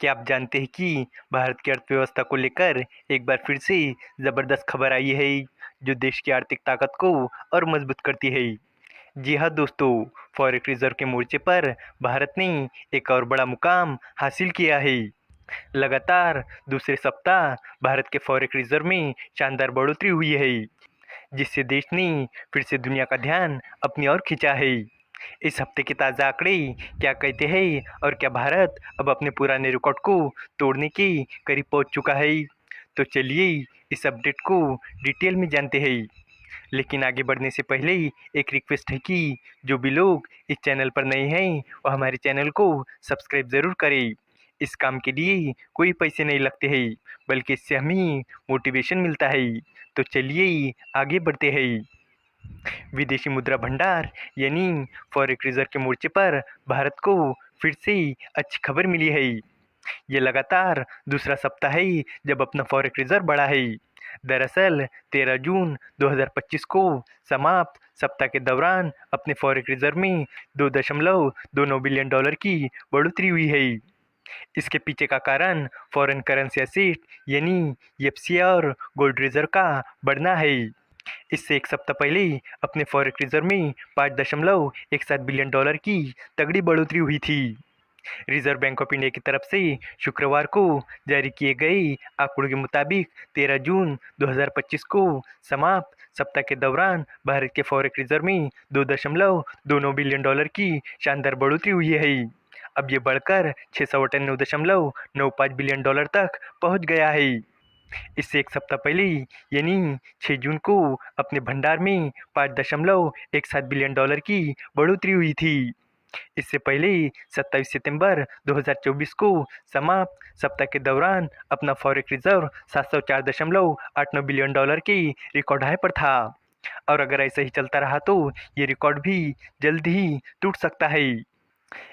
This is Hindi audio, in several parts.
क्या आप जानते हैं कि भारत की अर्थव्यवस्था को लेकर एक बार फिर से जबरदस्त खबर आई है, जो देश की आर्थिक ताकत को और मजबूत करती है। जी हाँ दोस्तों, फॉरेक्स रिजर्व के मोर्चे पर भारत ने एक और बड़ा मुकाम हासिल किया है। लगातार दूसरे सप्ताह भारत के फॉरेक्स रिजर्व में शानदार बढ़ोतरी हुई है, जिससे देश ने फिर से दुनिया का ध्यान अपनी ओर खींचा है। इस हफ्ते के ताज़ा आंकड़े क्या कहते हैं और क्या भारत अब अपने पुराने रिकॉर्ड को तोड़ने के करीब पहुंच चुका है? तो चलिए इस अपडेट को डिटेल में जानते हैं। लेकिन आगे बढ़ने से पहले एक रिक्वेस्ट है कि जो भी लोग इस चैनल पर नए हैं वो हमारे चैनल को सब्सक्राइब ज़रूर करें। इस काम के लिए कोई पैसे नहीं लगते हैं, बल्कि इससे हमें मोटिवेशन मिलता है। तो चलिए आगे बढ़ते हैं। विदेशी मुद्रा भंडार यानी फॉरेक्स रिजर्व के मोर्चे पर भारत को फिर से अच्छी खबर मिली है। ये लगातार दूसरा सप्ताह है जब अपना फॉरेक्स रिजर्व बढ़ा है। दरअसल 13 जून 2025 को समाप्त सप्ताह के दौरान अपने फॉरेक्स रिजर्व में 2.29 बिलियन डॉलर की बढ़ोतरी हुई है। इसके पीछे का कारण फॉरेन करेंसी एसेट यानी एफसीआई और गोल्ड रिजर्व का बढ़ना है। इससे एक सप्ताह पहले अपने फॉरेक्स रिजर्व में 5.17 बिलियन डॉलर की तगड़ी बढ़ोतरी हुई थी। रिजर्व बैंक ऑफ इंडिया की तरफ से शुक्रवार को जारी किए गए आंकड़ों के मुताबिक 13 जून 2025 को समाप्त सप्ताह के दौरान भारत के फॉरेक्स रिजर्व में 2.29 बिलियन डॉलर की शानदार बढ़ोतरी हुई है। अब ये बढ़कर 698.95 बिलियन डॉलर तक पहुंच गया है। इससे एक सप्ताह पहले यानी 6 जून को अपने भंडार में 5.17 बिलियन डॉलर की बढ़ोतरी हुई थी। इससे पहले 27 सितंबर 2024 को समाप्त सप्ताह के दौरान अपना फॉरेक्स रिजर्व 704.89 बिलियन डॉलर के रिकॉर्ड हाई पर था। और अगर ऐसा ही चलता रहा तो ये रिकॉर्ड भी जल्द ही टूट सकता है।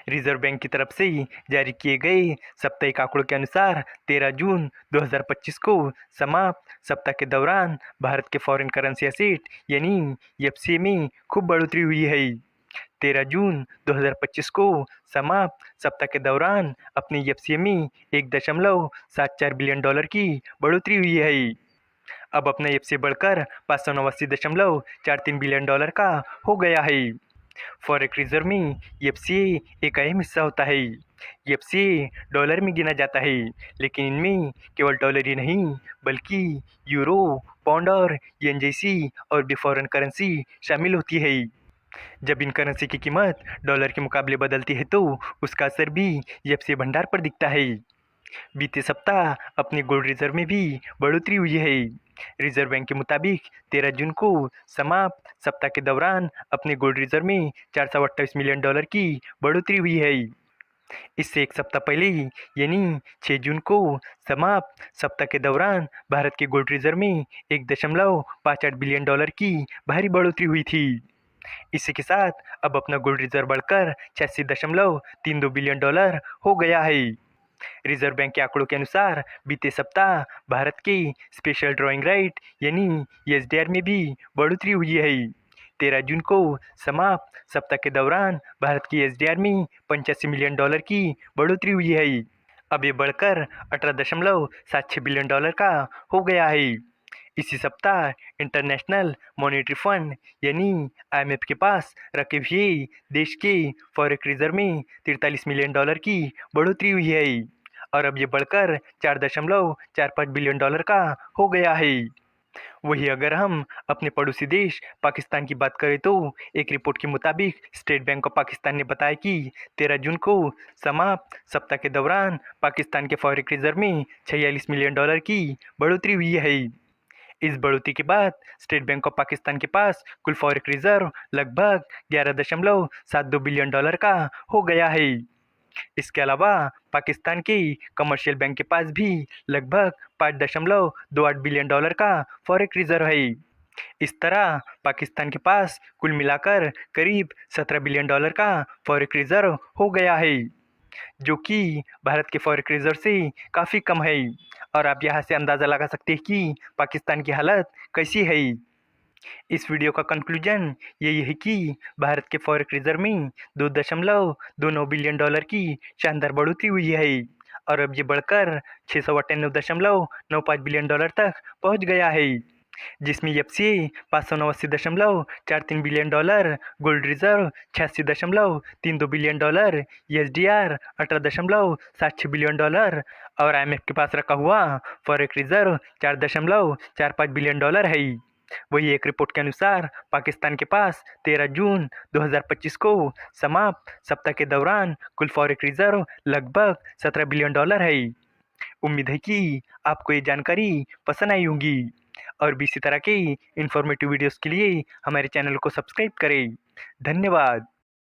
रिजर्व बैंक की तरफ से जारी किए गए साप्ताहिक आंकड़ों के अनुसार 13 जून 2025 को समाप्त सप्ताह के दौरान भारत के फॉरेन करेंसी एसेट यानी एफसीआई में खूब बढ़ोतरी हुई है। 13 जून 2025 को समाप्त सप्ताह के दौरान अपने एफसीआई में 1.74 बिलियन डॉलर की बढ़ोतरी हुई है। अब अपना एफसीआई बढ़कर 589.43 बिलियन डॉलर का हो गया है। फॉरेक्स रिजर्व में एफसीआई एक अहम हिस्सा होता है। एफसीआई डॉलर में गिना जाता है, लेकिन इनमें केवल डॉलर ही नहीं बल्कि यूरो, पाउंड और येन जैसी और भी फॉरेन करेंसी शामिल होती है। जब इन करेंसी की कीमत डॉलर के मुकाबले बदलती है तो उसका असर भी एफसीआई भंडार पर दिखता है। बीते सप्ताह अपने गोल्ड रिजर्व में भी बढ़ोतरी हुई है। रिजर्व बैंक के मुताबिक 13 जून को समाप्त सप्ताह के दौरान अपने गोल्ड रिजर्व में 428 मिलियन डॉलर की बढ़ोतरी हुई है। इससे एक सप्ताह पहले यानी 6 जून को समाप्त सप्ताह के दौरान भारत के गोल्ड रिजर्व में 1.58 बिलियन डॉलर की भारी बढ़ोतरी हुई थी। इसी के साथ अब अपना गोल्ड रिजर्व बढ़कर 86.32 बिलियन डॉलर हो गया है। रिजर्व बैंक के आंकड़ों के अनुसार बीते सप्ताह भारत के स्पेशल ड्राइंग राइट यानी एसडीआर में भी बढ़ोतरी हुई है। 13 जून को समाप्त सप्ताह के दौरान भारत की एसडीआर में 85 मिलियन डॉलर की बढ़ोतरी हुई है। अब ये बढ़कर 18.76 बिलियन डॉलर का हो गया है। इसी सप्ताह इंटरनेशनल मॉनेटरी फंड यानी आईएमएफ के पास रखे हुए देश के फॉरेक्स रिजर्व में 43 मिलियन डॉलर की बढ़ोतरी हुई है और अब ये बढ़कर 4.45 बिलियन डॉलर का हो गया है। वही अगर हम अपने पड़ोसी देश पाकिस्तान की बात करें तो एक रिपोर्ट के मुताबिक स्टेट बैंक ऑफ पाकिस्तान ने बताया कि 13 जून को समाप्त सप्ताह के दौरान पाकिस्तान के फॉरेक्स रिजर्व में 46 मिलियन डॉलर की बढ़ोतरी हुई है। इस बढ़ोतरी के बाद स्टेट बैंक ऑफ पाकिस्तान के पास कुल फॉरेक्स रिजर्व लगभग 11.72 बिलियन डॉलर का हो गया है। इसके अलावा पाकिस्तान के कमर्शियल बैंक के पास भी लगभग 5.28 बिलियन डॉलर का फॉरेक्स रिजर्व है। इस तरह पाकिस्तान के पास कुल मिलाकर करीब 17 बिलियन डॉलर का फॉरेक्स रिजर्व हो गया है, जो कि भारत के फॉरेक्स रिजर्व से काफ़ी कम है। और आप यहाँ से अंदाज़ा लगा सकते हैं कि पाकिस्तान की हालत कैसी है। इस वीडियो का कंक्लूजन यही है कि भारत के फॉरेक्स रिजर्व में 2.29 बिलियन डॉलर की शानदार बढ़ोतरी हुई है और अब ये बढ़कर 698.95 बिलियन डॉलर तक पहुंच गया है, जिसमें FCI 589.43 billion dollar, gold reserve 86.32 billion dollar, SDR 18.76 billion dollar और आईएमएफ के पास रखा हुआ फॉरेक्स रिजर्व 4.45 बिलियन डॉलर है। वही एक रिपोर्ट के अनुसार पाकिस्तान के पास 13 जून 2025 को समाप्त सप्ताह के दौरान कुल फॉरेक्स रिजर्व लगभग 17 बिलियन डॉलर है। उम्मीद है कि आपको ये जानकारी पसंद आई होगी और भी इसी तरह के इन्फॉर्मेटिव वीडियोस के लिए हमारे चैनल को सब्सक्राइब करें। धन्यवाद।